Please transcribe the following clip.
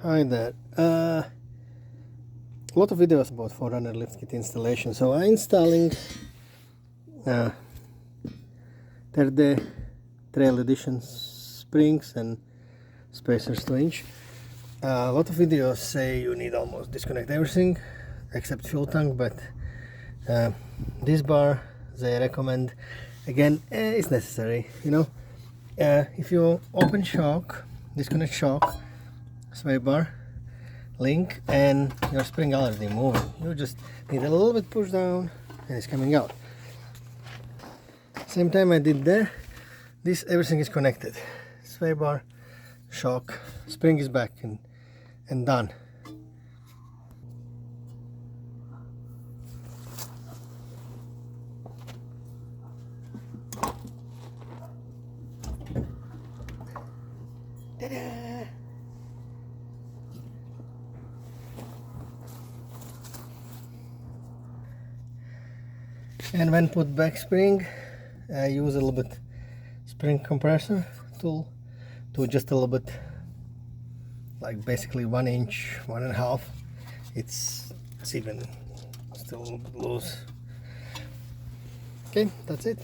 Hi there. A lot of videos about 4runner lift kit installation. So I'm installing they're the trail edition springs and spacers 2-inch. A lot of videos say you need almost disconnect everything except fuel tank, but this bar they recommend again it's necessary, you know. If you open shock, disconnect shock, sway bar link, and your spring already moving, you just need a little bit push down and it's coming out. Same time I did there, this everything is connected, sway bar, shock, spring is back and done. Ta-da! And when put back spring, I use a little bit spring compressor tool to adjust a little bit, like basically 1 inch, 1.5. It's even still a little bit loose. Okay, that's it.